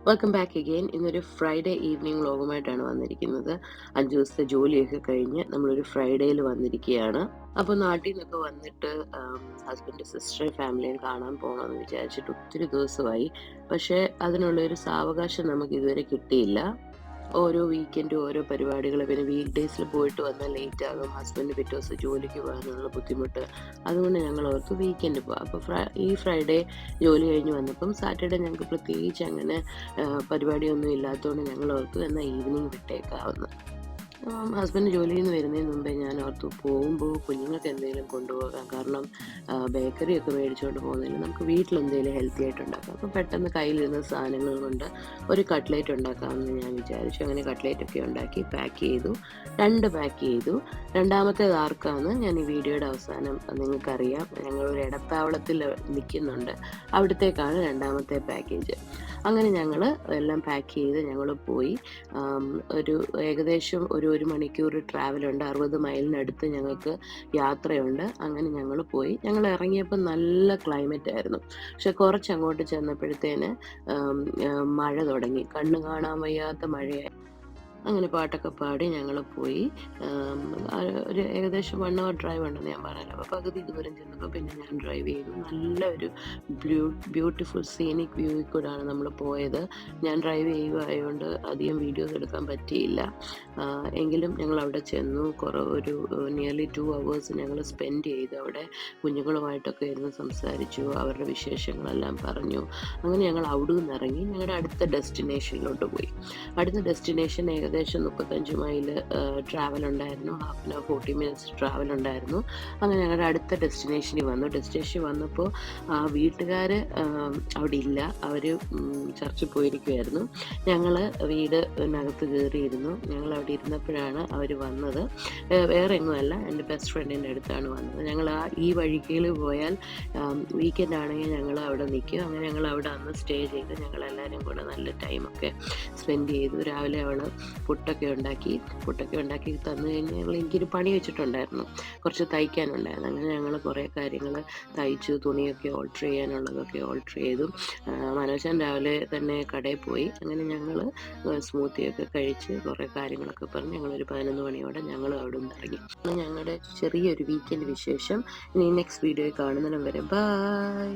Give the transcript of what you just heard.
Welcome back again. ഇന്നൊരു Friday evening വ്ളോഗുമായിട്ടാണ് വന്നിരിക്കുന്നത്. 5 ദിവസത്തെ ജോലിയൊക്കെ കഴിഞ്ഞ് നമ്മളൊരു ഫ്രൈഡേയിൽ വന്നിരിക്കുകയാണ്. അപ്പോൾ നാട്ടിൽ നിന്നൊക്കെ വന്നിട്ട് ഹസ്ബൻഡ്, സിസ്റ്റർ, ഫാമിലിയും കാണാൻ പോകണമെന്ന് വിചാരിച്ചിട്ട് ഒത്തിരി ദിവസമായി. പക്ഷേ അതിനുള്ളൊരു സാവകാശം നമുക്ക് ഇതുവരെ കിട്ടിയില്ല. ഓരോ വീക്കെൻഡും ഓരോ പരിപാടികൾ, പിന്നെ വീക്ക് ഡേയ്സിൽ പോയിട്ട് വന്നാൽ ലേറ്റ് ആകും, ഹസ്ബൻഡ് പിറ്റേ ദിവസം ജോലിക്ക് പോകാനുള്ള ബുദ്ധിമുട്ട്. അതുകൊണ്ട് ഞങ്ങൾ ഓർത്ത് വീക്കെൻഡ് പോകാം. അപ്പോൾ ഈ ഫ്രൈഡേ ജോലി കഴിഞ്ഞ് വന്നപ്പം സാറ്റർഡേ ഞങ്ങൾക്ക് പ്രത്യേകിച്ച് അങ്ങനെ പരിപാടിയൊന്നും ഇല്ലാത്തതുകൊണ്ട് ഞങ്ങൾ ഓർത്തു എന്നാൽ ഈവനിങ് വിട്ടേക്കാവുന്നു. ഹസ്ബൻഡ് ജോലിയിൽ നിന്ന് വരുന്നതിന് മുമ്പേ ഞാൻ ഓർത്തു പോകുമ്പോൾ കുഞ്ഞുങ്ങൾക്ക് എന്തെങ്കിലും കൊണ്ടുപോകാം. കാരണം ബേക്കറിയൊക്കെ മേടിച്ചുകൊണ്ട് പോകുന്നതിന് നമുക്ക് വീട്ടിലെന്തെങ്കിലും ഹെൽത്തി ആയിട്ട് ഉണ്ടാക്കാം. അപ്പോൾ പെട്ടെന്ന് കയ്യിലിരുന്ന സാധനങ്ങൾ കൊണ്ട് ഒരു കട്ട്ലേറ്റ് ഉണ്ടാക്കാമെന്ന് ഞാൻ വിചാരിച്ചു. അങ്ങനെ കട്ട്ലേറ്റൊക്കെ ഉണ്ടാക്കി പാക്ക് ചെയ്തു. 2 പാക്ക് ചെയ്തു. രണ്ടാമത്തേത് ആർക്കാന്ന് ഞാൻ ഈ വീഡിയോയുടെ അവസാനം നിങ്ങൾക്കറിയാം. ഞങ്ങളൊരു എടപ്പാവളത്തിൽ നിൽക്കുന്നുണ്ട്. അവിടത്തേക്കാണ് രണ്ടാമത്തെ പാക്കേജ്. അങ്ങനെ ഞങ്ങൾ എല്ലാം പാക്ക് ചെയ്ത് ഞങ്ങൾ പോയി. ഒരു ഏകദേശം ഒരു മണിക്കൂർ ട്രാവലുണ്ട്. 60 മൈലിനടുത്ത് ഞങ്ങൾക്ക് യാത്രയുണ്ട്. അങ്ങനെ ഞങ്ങൾ പോയി. ഞങ്ങൾ ഇറങ്ങിയപ്പോൾ നല്ല ക്ലൈമറ്റ് ആയിരുന്നു. പക്ഷെ കുറച്ചങ്ങോട്ട് ചെന്നപ്പോഴത്തേന് മഴ തുടങ്ങി. കണ്ണ് കാണാൻ വയ്യാത്ത മഴയായി. അങ്ങനെ പാട്ടൊക്കെ പാടി ഞങ്ങൾ പോയി. ഒരു ഏകദേശം 1 അവർ ഡ്രൈവ് ഉണ്ടെന്ന് ഞാൻ പറഞ്ഞല്ലോ. അപ്പോൾ പകുതി ദൂരം ചെന്നപ്പോൾ പിന്നെ ഞാൻ ഡ്രൈവ് ചെയ്തു. നല്ല ഒരു ബ്യൂട്ടിഫുൾ സീനിക് വ്യൂവിൽ കൂടെയാണ് നമ്മൾ പോയത്. ഞാൻ ഡ്രൈവ് ചെയ്യുകയായതുകൊണ്ട് അധികം വീഡിയോസ് എടുക്കാൻ പറ്റിയില്ല. എങ്കിലും ഞങ്ങൾ അവിടെ ചെന്നു. ഒരു നിയർലി 2 അവേഴ്സ് ഞങ്ങൾ സ്പെൻഡ് ചെയ്തു അവിടെ. കുഞ്ഞുങ്ങളുമായിട്ടൊക്കെ ഇരുന്ന് സംസാരിച്ചു, അവരുടെ വിശേഷങ്ങളെല്ലാം പറഞ്ഞു. അങ്ങനെ ഞങ്ങൾ അവിടെ നിന്ന് ഇറങ്ങി ഞങ്ങളുടെ അടുത്ത ഡെസ്റ്റിനേഷനിലോട്ട് പോയി. അടുത്ത ഡെസ്റ്റിനേഷൻ ഏകദേശം 35 മൈൽ ട്രാവൽ ഉണ്ടായിരുന്നു. Half an hour 40 minutes travel ഉണ്ടായിരുന്നു. അങ്ങനെ ഞങ്ങളുടെ അടുത്ത ഡെസ്റ്റിനേഷനിൽ വന്നു. ഡെസ്റ്റിനേഷൻ വന്നപ്പോൾ വീട്ടുകാർ അവിടെ ഇല്ല. അവർ ചർച്ചിൽ പോയിരിക്കുമായിരുന്നു. ഞങ്ങൾ വീടിനകത്ത് കയറിയിരുന്നു. ഞങ്ങൾ അവിടെ ഇരുന്നപ്പോഴാണ് അവർ വന്നത്. വേറെ എങ്ങുമല്ല, എൻ്റെ ബെസ്റ്റ് ഫ്രണ്ടിൻ്റെ അടുത്താണ് വന്നത്. ഞങ്ങൾ ഈ വഴിക്കയിൽ പോയാൽ വീക്കെൻഡ് ആണെങ്കിൽ ഞങ്ങൾ അവിടെ നിൽക്കും. അങ്ങനെ ഞങ്ങൾ അവിടെ അന്ന് സ്റ്റേ ചെയ്ത് ഞങ്ങളെല്ലാവരും കൂടെ നല്ല ടൈമൊക്കെ സ്പെൻഡ് ചെയ്തു. രാവിലെ അവൾ പുട്ടൊക്കെ ഉണ്ടാക്കി തന്നു കഴിഞ്ഞ് എനിക്കൊരു പണി വെച്ചിട്ടുണ്ടായിരുന്നു, കുറച്ച് തയ്ക്കാനുണ്ടായിരുന്നു. അങ്ങനെ ഞങ്ങൾ കുറേ കാര്യങ്ങൾ തയ്ച്ചു. തുണിയൊക്കെ ഓൾട്ടർ ചെയ്യാനുള്ളതൊക്കെ ഓൾട്ടർ ചെയ്തു. മനോജൻ രാവിലെ തന്നെ കടയിൽ പോയി. അങ്ങനെ ഞങ്ങൾ സ്മൂത്തിയൊക്കെ കഴിച്ച് കുറേ കാര്യങ്ങളൊക്കെ പറഞ്ഞ് ഞങ്ങളൊരു 11 മണിയോടെ ഞങ്ങൾ അവിടെ നിന്ന് ഇറങ്ങി. ഞങ്ങളുടെ ചെറിയൊരു വീക്കെൻഡ് വിശേഷം ഇനി നെക്സ്റ്റ് വീഡിയോയിൽ കാണുന്നിടം വരെ ബൈ.